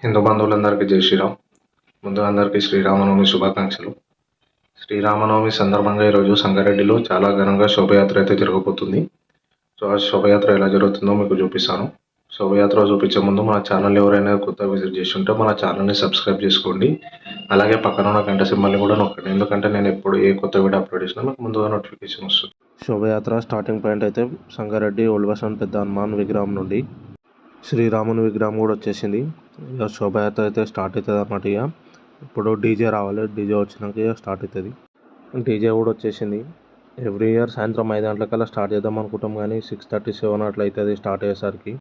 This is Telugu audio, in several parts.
హిందూ బంధువులందరికీ జై శ్రీరామ్. ముందుగా అందరికీ శ్రీరామనవమి శుభాకాంక్షలు. శ్రీరామనవమి సందర్భంగా ఈరోజు సంగారెడ్డిలో చాలా ఘనంగా శోభయాత్ర అయితే జరగబోతుంది. సో ఆ శోభయాత్ర ఎలా జరుగుతుందో మీకు చూపిస్తాను. శోభయాత్ర చూపించే ముందు మన ఛానల్ ఎవరైనా కొత్త విజిట్ చేసి ఉంటే మన ఛానల్ని సబ్స్క్రైబ్ చేసుకోండి. అలాగే పక్కన ఉన్న గంట సింబల్ని కూడా నొక్కండి, ఎందుకంటే నేను ఎప్పుడు ఏ కొత్త వీడియో అప్లోడ్ చేసినా మీకు ముందుగా నోటిఫికేషన్ వస్తుంది. శోభయాత్ర స్టార్టింగ్ పాయింట్ అయితే సంగారెడ్డి ఓల్డ్ బస్ స్టాండ్ పెద్ద హనుమాన్ విగ్రహం నుండి శ్రీరాముని విగ్రహం కూడా వచ్చేసింది. ఇక శోభయాత్ర అయితే స్టార్ట్ అవుతుంది అన్నమాట. ఇక ఇప్పుడు డీజే రావాలి, డీజే వచ్చినాక ఇక స్టార్ట్ అవుతుంది. డీజే కూడా వచ్చేసింది. ఎవ్రీ ఇయర్ సాయంత్రం 5 గంటలకల్లా స్టార్ట్ చేద్దాం అనుకుంటాం, కానీ 6:37 అట్లా అవుతుంది స్టార్ట్ అయ్యేసరికి.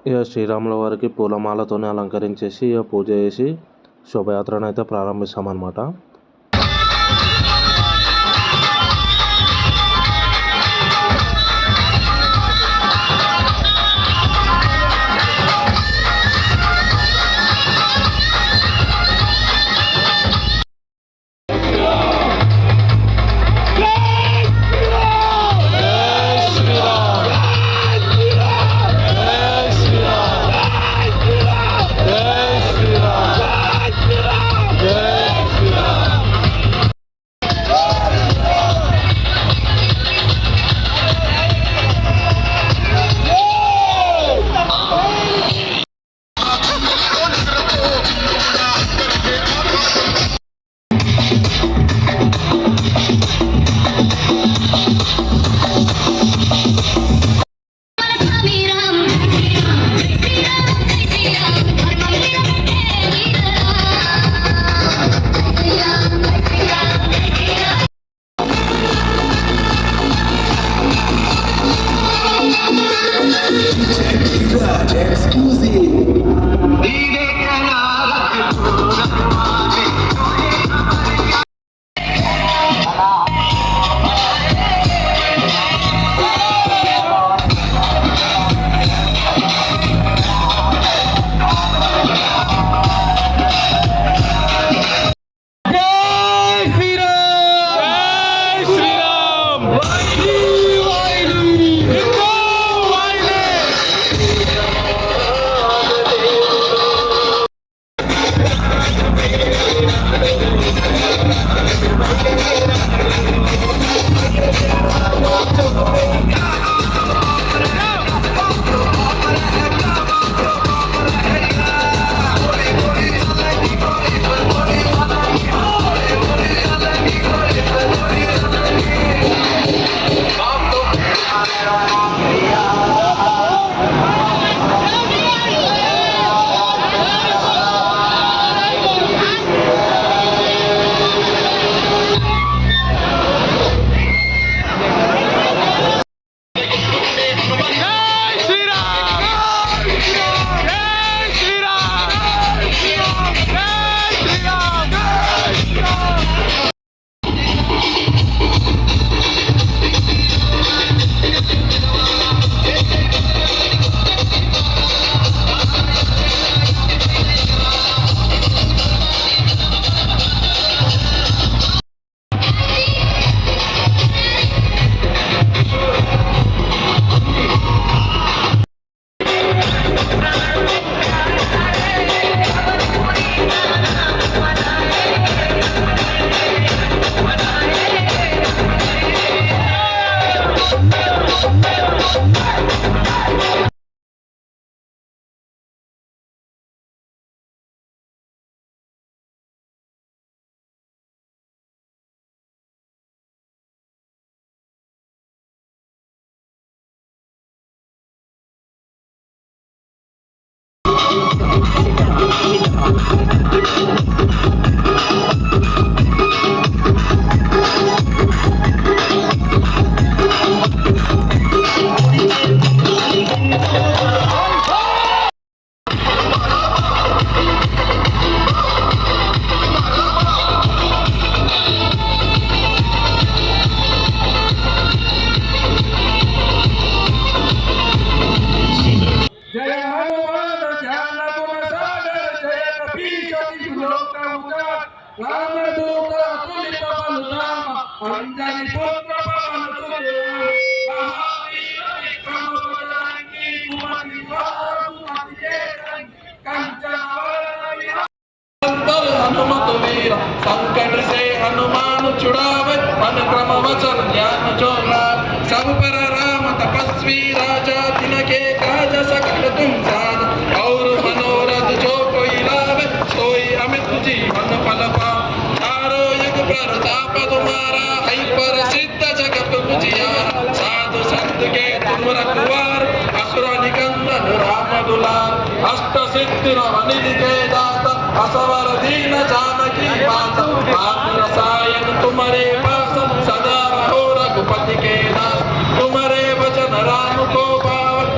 ఇక శ్రీరాముల వారికి పూలమాలతోనే అలంకరించేసి ఇక పూజ చేసి శోభయాత్రను అయితే ప్రారంభిస్తామన్నమాట. अंजनी पुत्र पवन सुत महावीर विक्रम बजरंगी कुमति कंचन हनुमत वीर संकट से हनुमान छुड़ावे मन क्रम वचन ज्ञान चोला सब पर राम तपस्वी राजा तिनके काज सकल तुम साध और मनोरथ जो कोई लावे सोई अमित जीवन फल पाओ चारो युग प्रताप तुम्हारा है प्रसिद्ध जगत उजियारा साधु संत के तुम रखवार असुर निकंदन राम दुलार अष्ट सिद्धि निधि के दाता असवर दीन जानकी माता आप रसायन तुम्हारे पास सदा रहो रघुपति के दास तुम्हारे वचन राम को पावन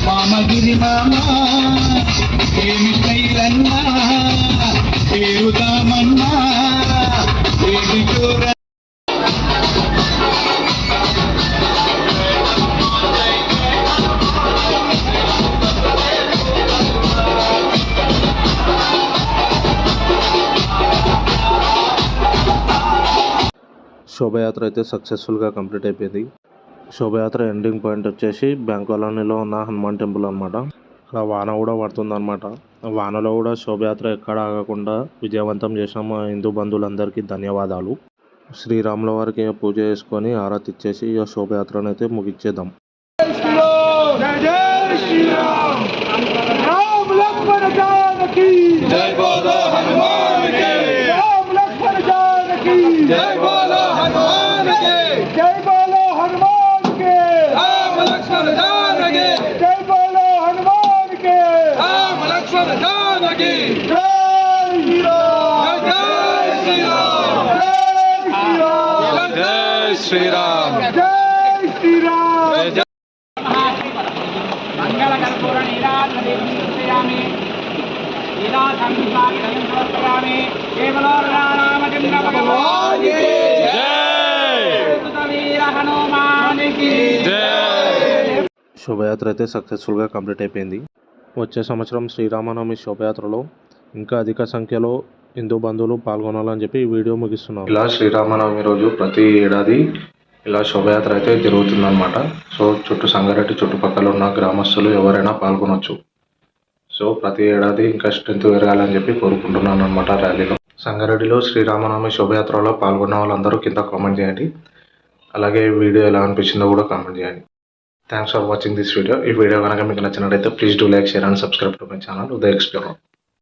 మామగిరి మామ ఏమి కైలన్నా పేరుదామన్నా ఏమి చూర శోభయాత్ర అయితే సక్సెస్ఫుల్గా కంప్లీట్ అయిపోయింది. శోభయాత్ర ఎండింగ్ పాయింట్ వచ్చేసి బ్యాంక్ కాలనీలో ఉన్న హనుమాన్ టెంపుల్ అనమాట. అక్కడ వాన కూడా పడుతుందన్నమాట. వానలో కూడా శోభయాత్ర ఎక్కడ ఆగకుండా విజయవంతం చేసిన మా హిందూ బంధువులందరికీ ధన్యవాదాలు. శ్రీరాముల వారికి పూజ చేసుకొని ఆరతి ఇచ్చేసి ఇక శోభయాత్రను అయితే ముగించేద్దాం. जय बोलो हनुमान के राम लक्ष्मण जानकी जय बोलो हनुमान के जय बोलो हनुमान के राम लक्ष्मण जानकी जय बोलो हनुमान के राम लक्ष्मण जानकी जय श्री राम जय श्री राम जय श्री राम जय श्री राम मंगल कर्पूर नीलाद्रि दीपयामि శోభయాత్ర అయితే సక్సెస్ఫుల్గా కంప్లీట్ అయిపోయింది. వచ్చే సంవత్సరం శ్రీరామనవమి శోభయాత్రలో ఇంకా అధిక సంఖ్యలో హిందూ బంధువులు పాల్గొనాలని చెప్పి ఈ వీడియో ముగిస్తున్నాను. ఇలా శ్రీరామనవమి రోజు ప్రతి ఏడాది ఇలా శోభయాత్ర అయితే జరుగుతుందన్నమాట. సో సంగారెడ్డి చుట్టుపక్కల ఉన్న గ్రామస్తులు ఎవరైనా పాల్గొనవచ్చు. సో ప్రతి ఏడాది ఇంకా స్ట్రెంత్ పెరగాలని చెప్పి కోరుకుంటున్నాను అనమాట. ర్యాలీలో సంగారెడ్డిలో శ్రీరామనవమి శోభయాత్రలో పాల్గొన్న వాళ్ళందరూ కింద కామెంట్ చేయండి. అలాగే వీడియో ఎలా అనిపించిందో కూడా కామెంట్ చేయండి. Thanks for watching this video. ఈ వీడియో కనుక మీకు నచ్చినట్లయితే please do like, share and subscribe to my channel Uday explorer.